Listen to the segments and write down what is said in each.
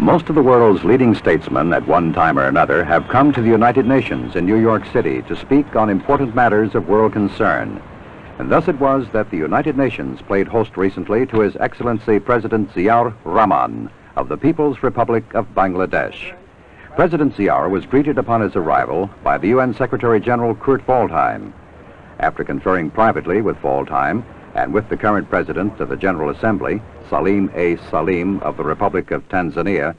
Most of the world's leading statesmen at one time or another have come to the United Nations in New York City to speak on important matters of world concern. And thus it was that the United Nations played host recently to His Excellency President Ziaur Rahman of the People's Republic of Bangladesh. President Ziaur was greeted upon his arrival by the UN Secretary General Kurt Waldheim. After conferring privately with Waldheim and with the current President of the General Assembly, Salim A. Salim of the Republic of Tanzania,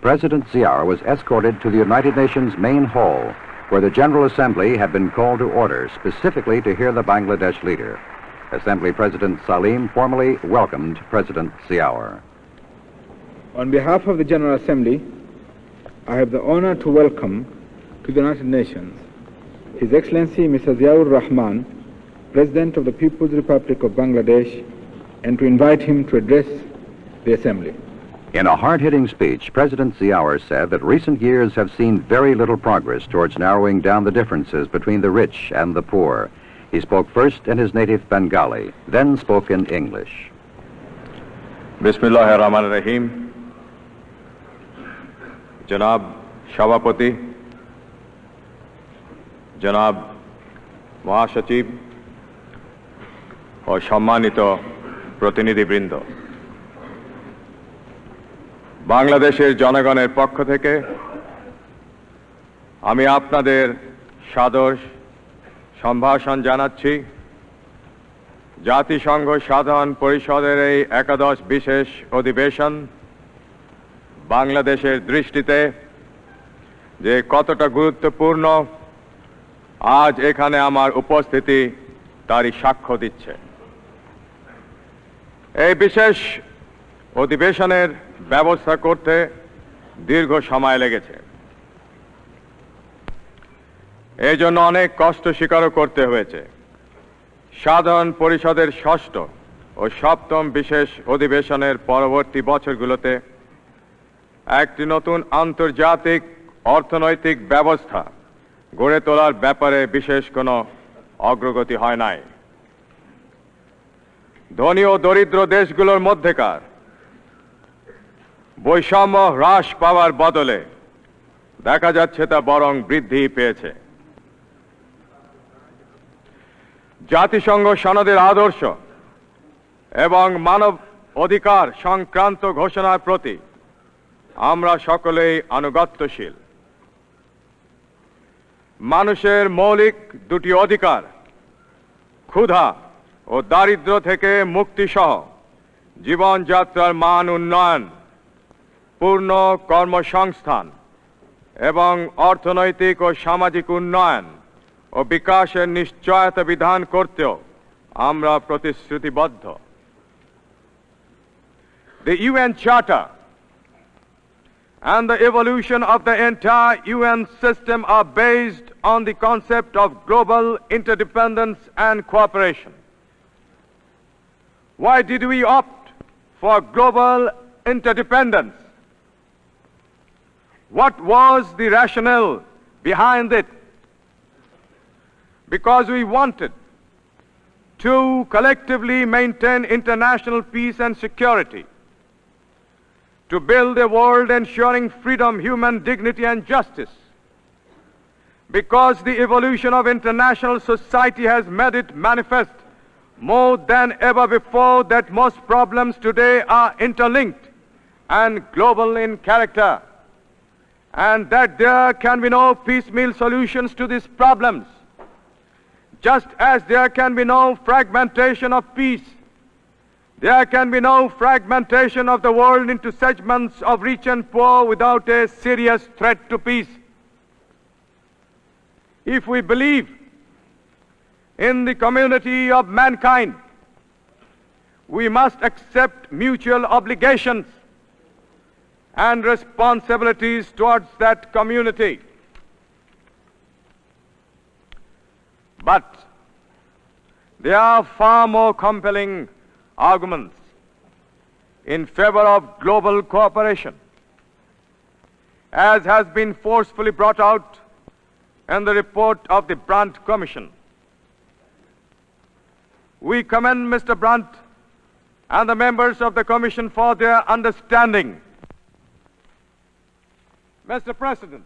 President Ziaur was escorted to the United Nations main hall, where the General Assembly had been called to order specifically to hear the Bangladesh leader. Assembly President Salim formally welcomed President Ziaur. On behalf of the General Assembly, I have the honor to welcome to the United Nations His Excellency Mr. Ziaur Rahman, President of the People's Republic of Bangladesh, and to invite him to address the Assembly. In a hard-hitting speech, President Ziaur said that recent years have seen very little progress towards narrowing down the differences between the rich and the poor. He spoke first in his native Bengali, then spoke in English. Bismillahir Rahmanir Rahim. Janab Shabapati, Janab Mahasachib, ও সম্মানিত প্রতিনিধিবৃন্দ, বাংলাদেশের জনগণের পক্ষ থেকে আমি আপনাদের সাদর সম্ভাষণ জানাচ্ছি। জাতিসংঘ সাধারণ পরিষদের এই একাদশ বিশেষ অধিবেশন বাংলাদেশের দৃষ্টিতে যে কতটা গুরুত্বপূর্ণ, আজ এখানে আমার উপস্থিতি তারই সাক্ষ্য দিচ্ছে। এই বিশেষ অধিবেশনের ব্যবস্থা করতে দীর্ঘ সময় লেগেছে। এই জন্য অনেক কষ্ট স্বীকারও করতে হয়েছে। সাধারণ পরিষদের ষষ্ঠ ও সপ্তম বিশেষ অধিবেশনের পরবর্তী বছরগুলোতে একটি নতুন আন্তর্জাতিক অর্থনৈতিক ব্যবস্থা গড়ে তোলার ব্যাপারে বিশেষ কোনো অগ্রগতি হয় নাই। ধনী ও দরিদ্র দেশগুলোর মধ্যেকার বৈষম্য হ্রাস পাওয়ার বদলে দেখা যাচ্ছে তা বরং বৃদ্ধি পেয়েছে। জাতিসংঘ সনদের আদর্শ এবং মানব অধিকার সংক্রান্ত ঘোষণার প্রতি আমরা সকলেই আনুগত্যশীল। মানুষের মৌলিক দুটি অধিকার, ক্ষুধা ও দারিদ্র্য থেকে মুক্তিসহ জীবনযাত্রার মান উন্নয়ন, পূর্ণ কর্মসংস্থান এবং অর্থনৈতিক ও সামাজিক উন্নয়ন ও বিকাশের নিশ্চয়তা বিধান করতেও আমরা প্রতিশ্রুতিবদ্ধ। The UN Charter and the evolution of the entire UN system are based on the concept of global interdependence and cooperation. Why did we opt for global interdependence? What was the rationale behind it? Because we wanted to collectively maintain international peace and security, to build a world ensuring freedom, human dignity and justice. Because the evolution of international society has made it manifest more than ever before that most problems today are interlinked and global in character, and that there can be no piecemeal solutions to these problems, just as there can be no fragmentation of peace. There can be no fragmentation of the world into segments of rich and poor without a serious threat to peace. If we believe in the community of mankind, we must accept mutual obligations and responsibilities towards that community. But there are far more compelling arguments in favor of global cooperation, as has been forcefully brought out in the report of the Brandt Commission. We commend Mr. Brandt and the members of the Commission for their understanding Mr. President,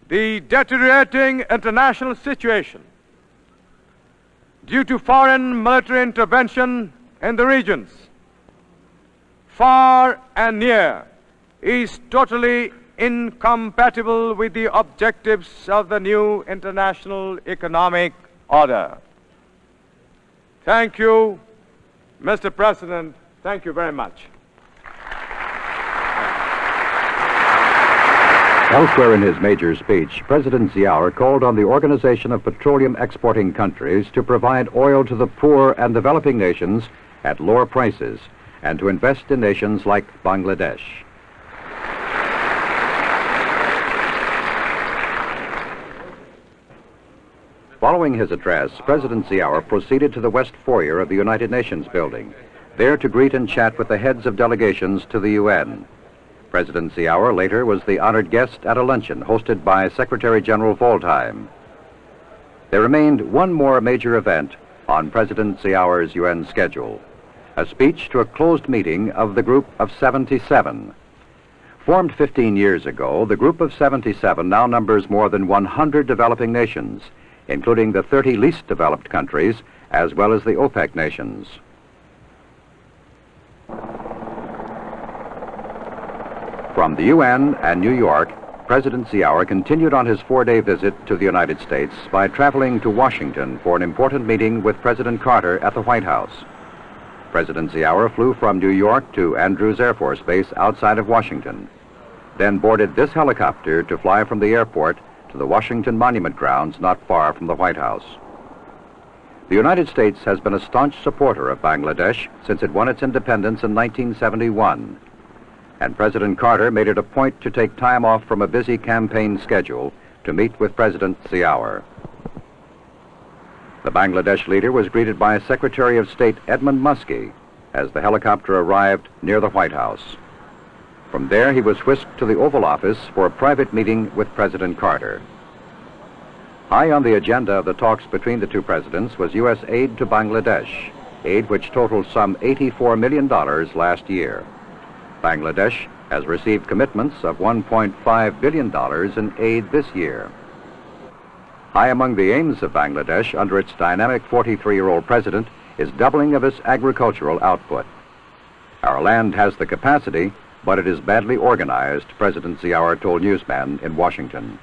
the deteriorating international situation due to foreign military intervention in the regions, far and near, is totally incompatible with the objectives of the new international economic order. Thank you, Mr. President. Thank you very much. Elsewhere in his major speech, President Ziaur called on the Organization of Petroleum Exporting Countries to provide oil to the poor and developing nations at lower prices and to invest in nations like Bangladesh. Following his address, President Ziaur proceeded to the West Foyer of the United Nations building, there to greet and chat with the heads of delegations to the UN. President Ziaur later was the honored guest at a luncheon hosted by Secretary General Waldheim. There remained one more major event on President Ziaur's UN schedule, a speech to a closed meeting of the Group of 77. Formed 15 years ago, the Group of 77 now numbers more than 100 developing nations, including the 30 least developed countries, as well as the OPEC nations. From the UN and New York, President Ziaur continued on his 4-day visit to the United States by traveling to Washington for an important meeting with President Carter at the White House. President Ziaur flew from New York to Andrews Air Force Base outside of Washington, then boarded this helicopter to fly from the airport to the Washington Monument Grounds not far from the White House. The United States has been a staunch supporter of Bangladesh since it won its independence in 1971. And President Carter made it a point to take time off from a busy campaign schedule to meet with President Ziaur. The Bangladesh leader was greeted by Secretary of State Edmund Muskie as the helicopter arrived near the White House. From there, he was whisked to the Oval Office for a private meeting with President Carter. High on the agenda of the talks between the two presidents was U.S. aid to Bangladesh, aid which totaled some $84 million last year. Bangladesh has received commitments of $1.5 billion in aid this year. High among the aims of Bangladesh under its dynamic 43-year-old president is doubling of its agricultural output. Our land has the capacity, but it is badly organized, President Ziaur told newsmen in Washington.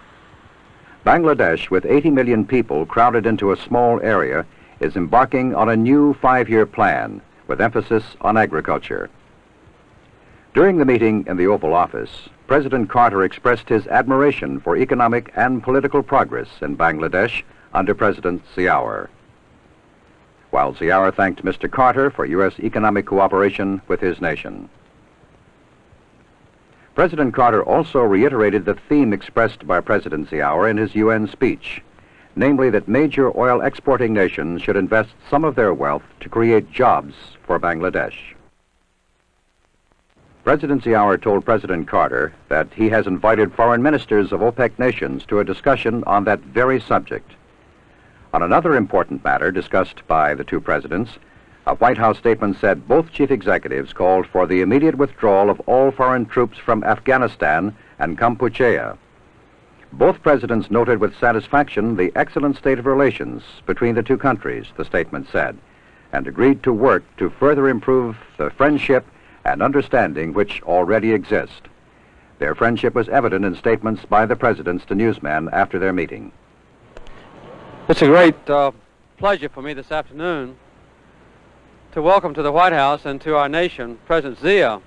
Bangladesh, with 80 million people crowded into a small area, is embarking on a new 5-year plan with emphasis on agriculture. During the meeting in the Oval Office, President Carter expressed his admiration for economic and political progress in Bangladesh under President Ziaur, while Ziaur thanked Mr. Carter for U.S. economic cooperation with his nation. President Carter also reiterated the theme expressed by President Ziaur in his UN speech, namely that major oil exporting nations should invest some of their wealth to create jobs for Bangladesh. President Ziaur told President Carter that he has invited foreign ministers of OPEC nations to a discussion on that very subject. On another important matter discussed by the two presidents, a White House statement said both chief executives called for the immediate withdrawal of all foreign troops from Afghanistan and Kampuchea. Both presidents noted with satisfaction the excellent state of relations between the two countries, the statement said, and agreed to work to further improve the friendship and understanding which already exist. Their friendship was evident in statements by the presidents to newsmen after their meeting. It's a great pleasure for me this afternoon to welcome to the White House and to our nation President Zia,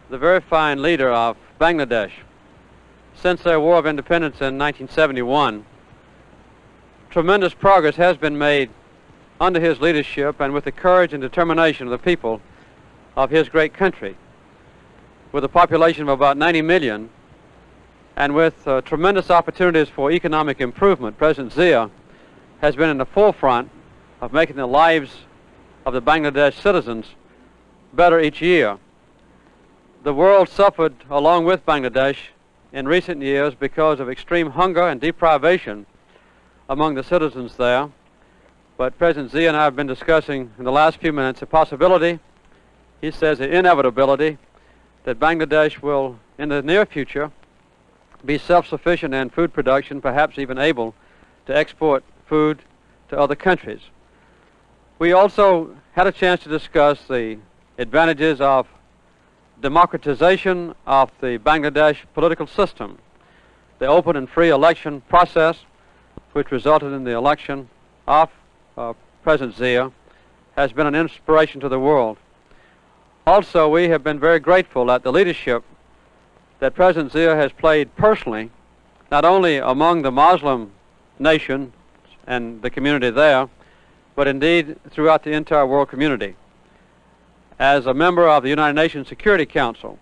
the very fine leader of Bangladesh. Since their War of Independence in 1971, tremendous progress has been made under his leadership and with the courage and determination of the people of his great country. With a population of about 90 million and with tremendous opportunities for economic improvement, President Zia has been in the forefront of making the lives of the Bangladesh citizens better each year. The world suffered along with Bangladesh in recent years because of extreme hunger and deprivation among the citizens there. But President Zia and I have been discussing in the last few minutes the possibility, he says the inevitability, that Bangladesh will, in the near future, be self-sufficient in food production, perhaps even able to export food to other countries. We also had a chance to discuss the advantages of democratization of the Bangladesh political system. The open and free election process, which resulted in the election of President Zia, has been an inspiration to the world. Also, we have been very grateful at the leadership that President Zia has played personally, not only among the Muslim nation and the community there, but indeed throughout the entire world community. As a member of the United Nations Security Council,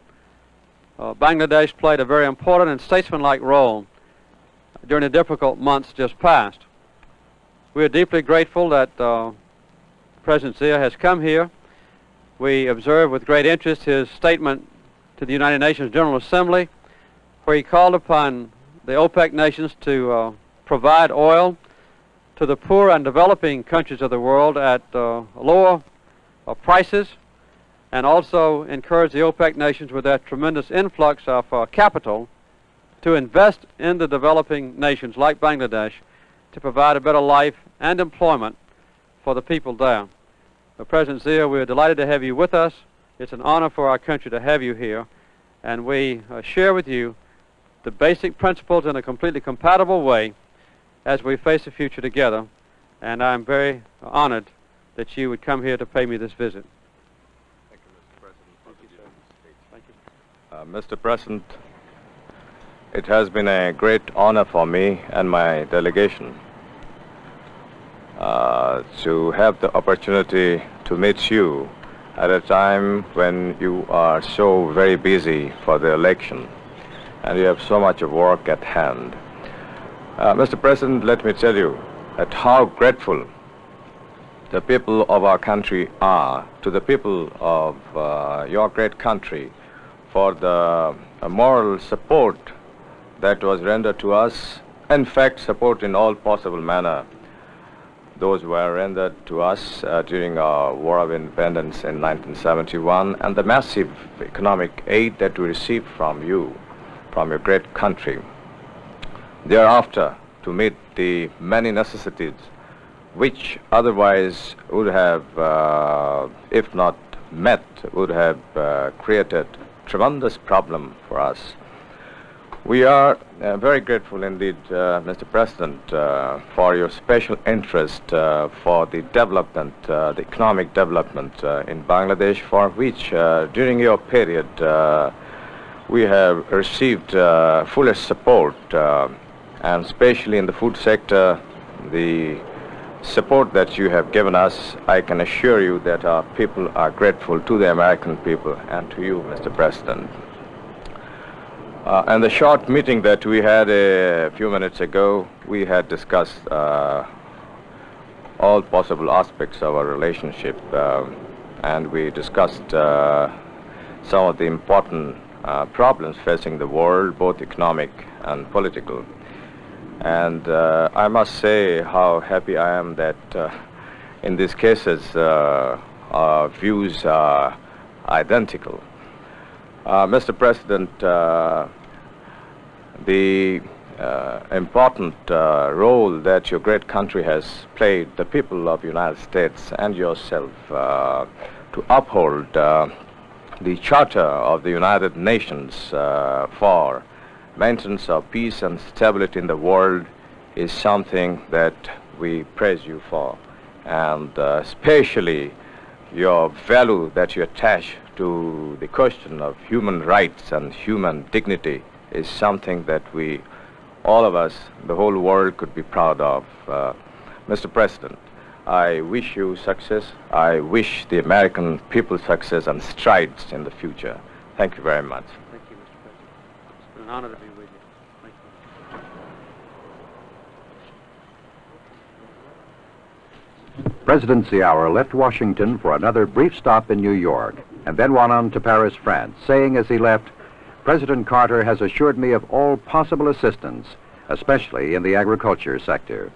Bangladesh played a very important and statesmanlike role during the difficult months just past. We are deeply grateful that President Zia has come here. We observe with great interest his statement to the United Nations General Assembly, where he called upon the OPEC nations to provide oil to the poor and developing countries of the world at lower prices, and also encourage the OPEC nations with their tremendous influx of capital to invest in the developing nations like Bangladesh to provide a better life and employment for the people there. President Zia, we are delighted to have you with us. It's an honor for our country to have you here, and we share with you the basic principles in a completely compatible way as we face the future together, and I'm very honored that you would come here to pay me this visit. Thank you, Mr. President. Thank you, sir. Thank you. Mr. President, it has been a great honor for me and my delegation to have the opportunity to meet you at a time when you are so very busy for the election and you have so much of work at hand. Mr. President, let me tell you that how grateful the people of our country are to the people of your great country for the moral support that was rendered to us. In fact, support in all possible manner. Those were rendered to us during our War of Independence in 1971, and the massive economic aid that we received from you, from your great country. Thereafter, to meet the many necessities which otherwise would have, if not met, would have created tremendous problem for us. We are very grateful indeed, Mr. President, for your special interest for the development, the economic development in Bangladesh, for which during your period we have received fullest support, and especially in the food sector, the support that you have given us. I can assure you that our people are grateful to the American people and to you, Mr. President. And the short meeting that we had a few minutes ago, we had discussed all possible aspects of our relationship, and we discussed some of the important problems facing the world, both economic and political. And I must say how happy I am that in these cases our views are identical. Mr. President, the important role that your great country has played, the people of the United States and yourself, to uphold the Charter of the United Nations for maintenance of peace and stability in the world is something that we praise you for. And especially your value that you attach to the question of human rights and human dignity is something that we, all of us, the whole world could be proud of. Mr. President, I wish you success. I wish the American people success and strides in the future. Thank you very much. Thank you, Mr. President. It's been an honor to be with you. Thank you. President Ziaur left Washington for another brief stop in New York and then went on to Paris, France, saying as he left, President Carter has assured me of all possible assistance, especially in the agriculture sector.